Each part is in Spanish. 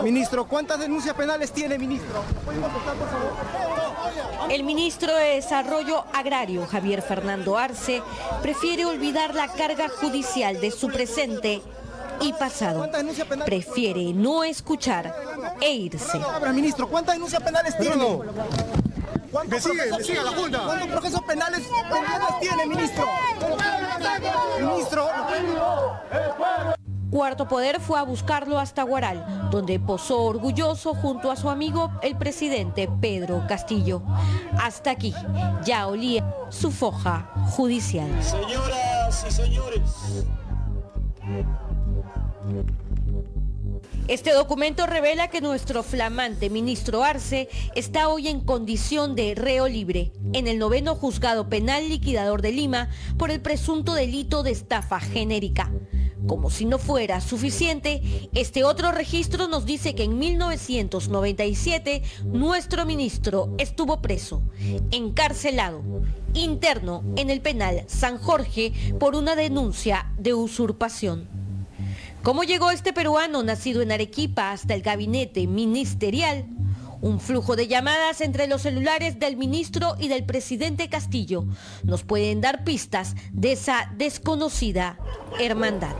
Ministro, ¿cuántas denuncias penales tiene, ministro? ¿Puede contestar, por favor? El ministro de Desarrollo Agrario, Javier Fernando Arce, prefiere olvidar la carga judicial de su presente y pasado. Prefiere no escuchar e irse. Ministro, ¿cuántas denuncias penales tiene? Me sigue la Junta. ¿Cuántos procesos penales tiene, ministro? Ministro. Cuarto Poder fue a buscarlo hasta Huaral, donde posó orgulloso junto a su amigo el presidente Pedro Castillo. Hasta aquí ya olía su foja judicial. Señoras y señores. Este documento revela que nuestro flamante ministro Arce está hoy en condición de reo libre en el 9º Juzgado Penal Liquidador de Lima por el presunto delito de estafa genérica. Como si no fuera suficiente, este otro registro nos dice que en 1997 nuestro ministro estuvo preso, encarcelado, interno en el penal San Jorge por una denuncia de usurpación. ¿Cómo llegó este peruano nacido en Arequipa hasta el gabinete ministerial? Un flujo de llamadas entre los celulares del ministro y del presidente Castillo nos pueden dar pistas de esa desconocida hermandad.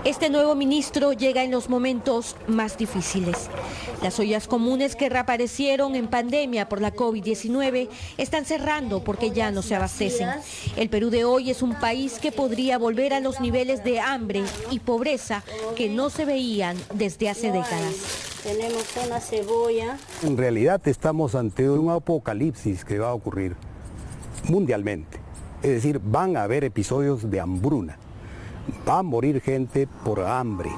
Este nuevo ministro llega en los momentos más difíciles. Las ollas comunes que reaparecieron en pandemia por la COVID-19 están cerrando porque ya no se abastecen. El Perú de hoy es un país que podría volver a los niveles de hambre y pobreza que no se veían desde hace décadas. Tenemos una cebolla. En realidad estamos ante un apocalipsis que va a ocurrir mundialmente. Es decir, van a haber episodios de hambruna. Va a morir gente por hambre.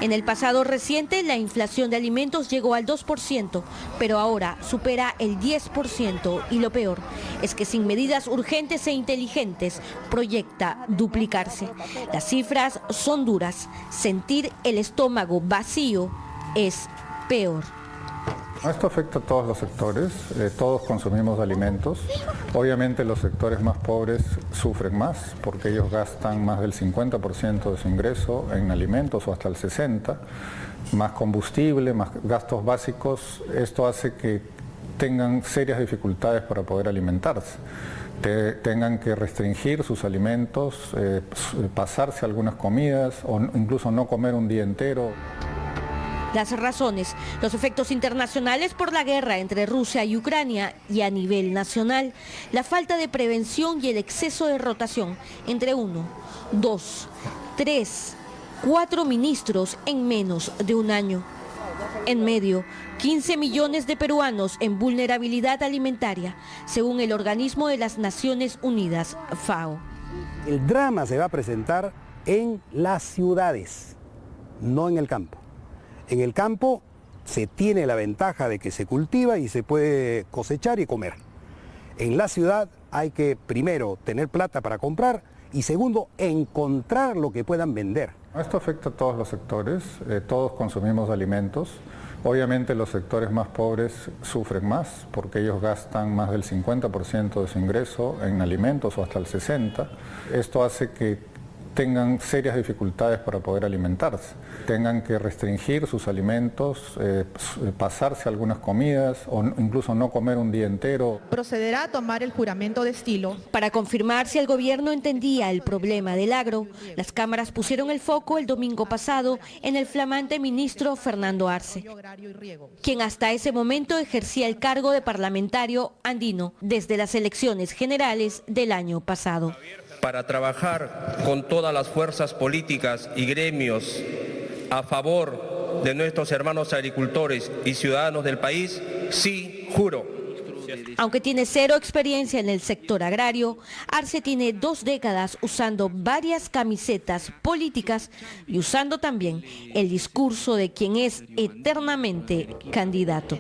En el pasado reciente, la inflación de alimentos llegó al 2%, pero ahora supera el 10% y lo peor es que sin medidas urgentes e inteligentes proyecta duplicarse. Las cifras son duras. Sentir el estómago vacío es peor. Esto afecta a todos los sectores, todos consumimos alimentos. Obviamente los sectores más pobres sufren más porque ellos gastan más del 50% de su ingreso en alimentos o hasta el 60%, más combustible, más gastos básicos. Esto hace que tengan serias dificultades para poder alimentarse. Tengan que restringir sus alimentos, pasarse algunas comidas o incluso no comer un día entero. Las razones, los efectos internacionales por la guerra entre Rusia y Ucrania y a nivel nacional, la falta de prevención y el exceso de rotación entre 1, 2, 3, 4 ministros en menos de un año. En medio, 15 millones de peruanos en vulnerabilidad alimentaria, según el organismo de las Naciones Unidas, FAO. El drama se va a presentar en las ciudades, no en el campo. En el campo se tiene la ventaja de que se cultiva y se puede cosechar y comer. En la ciudad hay que, primero, tener plata para comprar y segundo, encontrar lo que puedan vender. Esto afecta a todos los sectores, todos consumimos alimentos. Obviamente los sectores más pobres sufren más porque ellos gastan más del 50% de su ingreso en alimentos o hasta el 60%. Esto hace que tengan serias dificultades para poder alimentarse, tengan que restringir sus alimentos, pasarse algunas comidas o incluso no comer un día entero. Procederá a tomar el juramento de estilo. Para confirmar si el gobierno entendía el problema del agro, las cámaras pusieron el foco el domingo pasado en el flamante ministro Fernando Arce, quien hasta ese momento ejercía el cargo de parlamentario andino desde las elecciones generales del año pasado. Para trabajar con todas las fuerzas políticas y gremios a favor de nuestros hermanos agricultores y ciudadanos del país, sí, juro. Aunque tiene cero experiencia en el sector agrario, Arce tiene 2 décadas usando varias camisetas políticas y usando también el discurso de quien es eternamente candidato.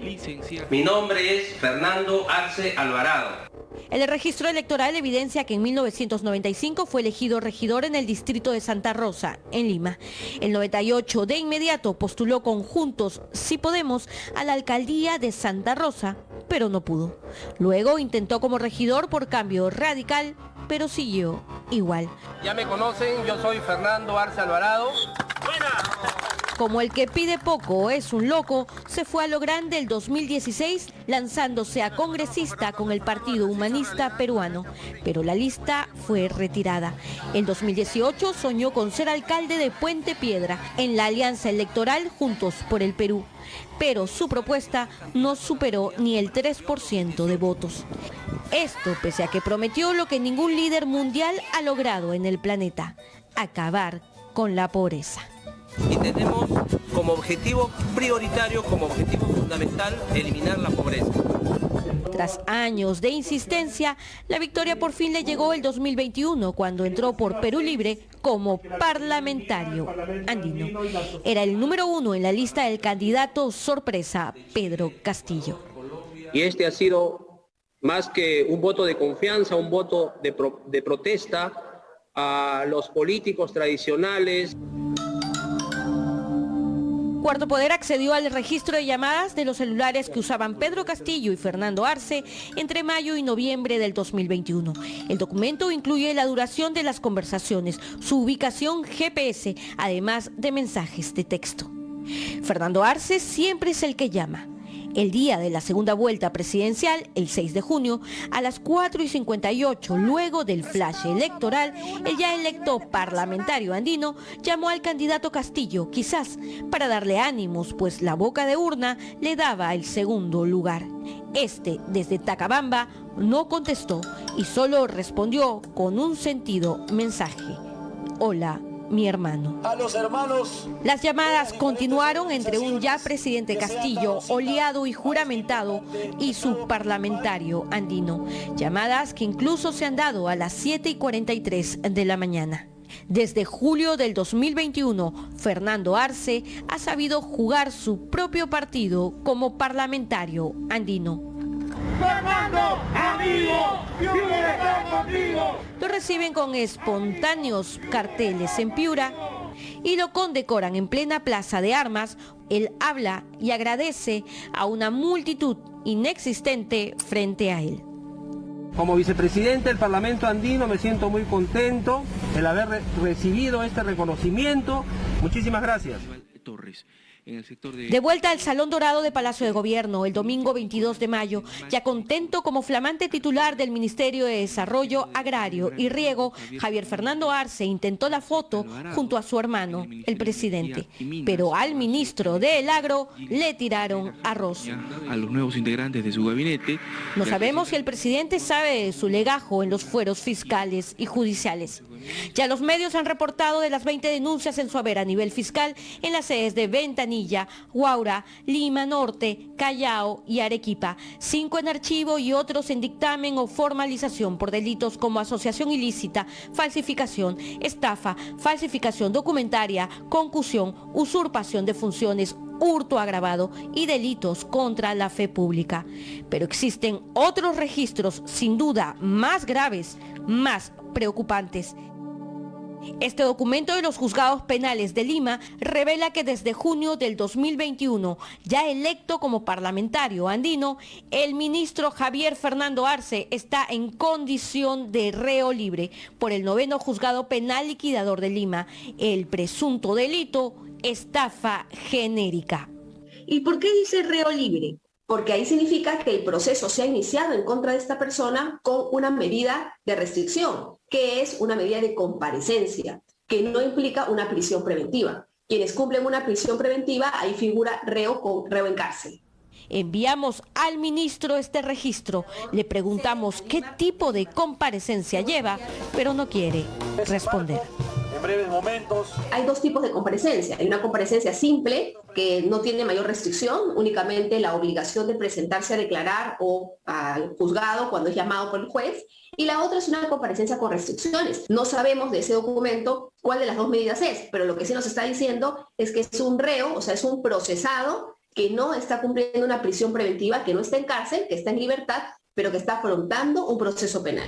Mi nombre es Fernando Arce Alvarado. El registro electoral evidencia que en 1995 fue elegido regidor en el distrito de Santa Rosa, en Lima. El 98 de inmediato postuló con Juntos Sí Podemos a la alcaldía de Santa Rosa, pero no pudo. Luego intentó como regidor por Cambio Radical, pero siguió igual. Ya me conocen, yo soy Fernando Arce Alvarado. Como el que pide poco es un loco, se fue a lo grande el 2016 lanzándose a congresista con el Partido Humanista Peruano, pero la lista fue retirada. En 2018 soñó con ser alcalde de Puente Piedra en la alianza electoral Juntos por el Perú, pero su propuesta no superó ni el 3% de votos. Esto pese a que prometió lo que ningún líder mundial ha logrado en el planeta: acabar con la pobreza. Y tenemos como objetivo prioritario, como objetivo fundamental, eliminar la pobreza. Tras años de insistencia, la victoria por fin le llegó el 2021, cuando entró por Perú Libre como parlamentario andino. Era el número 1 en la lista del candidato sorpresa, Pedro Castillo. Y este ha sido más que un voto de confianza, un voto de protesta a los políticos tradicionales. Cuarto Poder accedió al registro de llamadas de los celulares que usaban Pedro Castillo y Fernando Arce entre mayo y noviembre del 2021. El documento incluye la duración de las conversaciones, su ubicación GPS, además de mensajes de texto. Fernando Arce siempre es el que llama. El día de la segunda vuelta presidencial, el 6 de junio, a las 4:58, luego del flash electoral, el ya electo parlamentario andino llamó al candidato Castillo, quizás para darle ánimos, pues la boca de urna le daba el segundo lugar. Este, desde Tacabamba, no contestó y solo respondió con un sentido mensaje: hola, mi hermano. A los hermanos. Las llamadas continuaron entre un ya presidente Castillo, oleado y juramentado, y su parlamentario andino. Llamadas que incluso se han dado a las 7:43 de la mañana. Desde julio del 2021, Fernando Arce ha sabido jugar su propio partido como parlamentario andino. Fernando, amigo, contigo. Lo reciben con espontáneos carteles en Piura y lo condecoran en plena plaza de armas. Él habla y agradece a una multitud inexistente frente a él. Como vicepresidente del Parlamento andino me siento muy contento el haber recibido este reconocimiento. Muchísimas gracias. De vuelta al Salón Dorado de Palacio de Gobierno el domingo 22 de mayo, ya contento como flamante titular del Ministerio de Desarrollo Agrario y Riego, Javier Fernando Arce intentó la foto junto a su hermano, el presidente, pero al ministro del Agro le tiraron arroz. A los nuevos integrantes de su gabinete. No sabemos si el presidente sabe de su legajo en los fueros fiscales y judiciales. Ya los medios han reportado de las 20 denuncias en su haber a nivel fiscal en las sedes de Ventanilla, Huaura, Lima Norte, Callao y Arequipa, 5 en archivo y otros en dictamen o formalización por delitos como asociación ilícita, falsificación, estafa, falsificación documentaria, concusión, usurpación de funciones, hurto agravado y delitos contra la fe pública. Pero existen otros registros sin duda más graves, más preocupantes. Este documento de los juzgados penales de Lima revela que desde junio del 2021, ya electo como parlamentario andino, el ministro Javier Fernando Arce está en condición de reo libre por el 9º Juzgado Penal Liquidador de Lima, el presunto delito estafa genérica. ¿Y por qué dice reo libre? Porque ahí significa que el proceso se ha iniciado en contra de esta persona con una medida de restricción, que es una medida de comparecencia, que no implica una prisión preventiva. Quienes cumplen una prisión preventiva, ahí figura reo en cárcel. Enviamos al ministro este registro, le preguntamos qué tipo de comparecencia lleva, pero no quiere responder. En breves momentos. Hay dos tipos de comparecencia. Hay una comparecencia simple, que no tiene mayor restricción, únicamente la obligación de presentarse a declarar o al juzgado cuando es llamado por el juez. Y la otra es una comparecencia con restricciones. No sabemos de ese documento cuál de las dos medidas es, pero lo que sí nos está diciendo es que es un reo, o sea, es un procesado que no está cumpliendo una prisión preventiva, que no está en cárcel, que está en libertad, pero que está afrontando un proceso penal.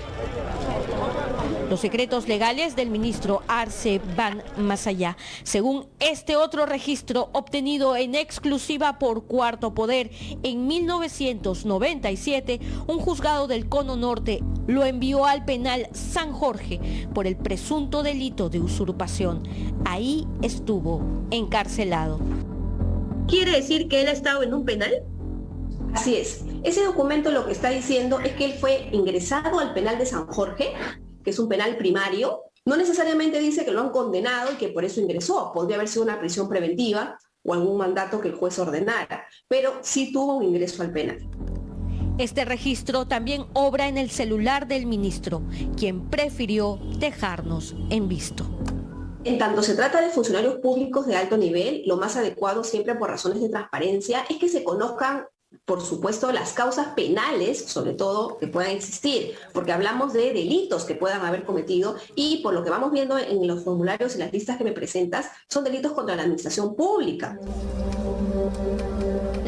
Los secretos legales del ministro Arce van más allá. Según este otro registro obtenido en exclusiva por Cuarto Poder, en 1997, un juzgado del Cono Norte lo envió al penal San Jorge por el presunto delito de usurpación. Ahí estuvo encarcelado. ¿Quiere decir que él ha estado en un penal? Así es. Ese documento lo que está diciendo es que él fue ingresado al penal de San Jorge, que es un penal primario. No necesariamente dice que lo han condenado y que por eso ingresó. Podría haber sido una prisión preventiva o algún mandato que el juez ordenara, pero sí tuvo un ingreso al penal. Este registro también obra en el celular del ministro, quien prefirió dejarnos en visto. En tanto se trata de funcionarios públicos de alto nivel, lo más adecuado siempre por razones de transparencia es que se conozcan, por supuesto, las causas penales, sobre todo, que puedan existir, porque hablamos de delitos que puedan haber cometido y por lo que vamos viendo en los formularios y las listas que me presentas, son delitos contra la administración pública.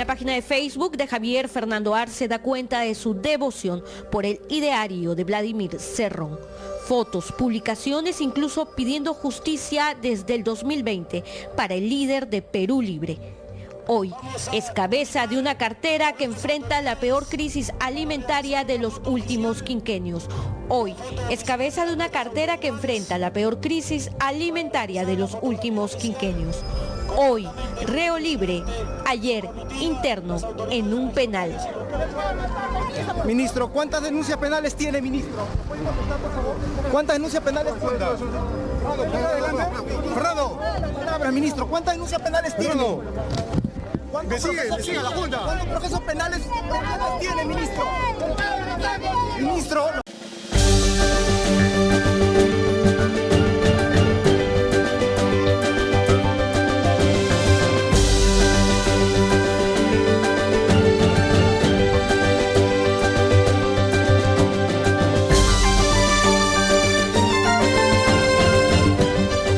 La página de Facebook de Javier Fernando Arce da cuenta de su devoción por el ideario de Vladimir Cerrón. Fotos, publicaciones, incluso pidiendo justicia desde el 2020 para el líder de Perú Libre. Hoy es cabeza de una cartera que enfrenta la peor crisis alimentaria de los últimos quinquenios. Hoy es cabeza de una cartera que enfrenta la peor crisis alimentaria de los últimos quinquenios. Hoy, reo libre, ayer, interno en un penal. Ministro, ¿cuántas denuncias penales tiene, ministro? ¿Puede contestar, por favor? ¿Cuántas denuncias penales tiene? Fernando, palabras, ministro, ¿cuántas denuncias penales tiene? me sigue a la Junta. ¿Cuántos procesos penales tiene, ministro? Ministro.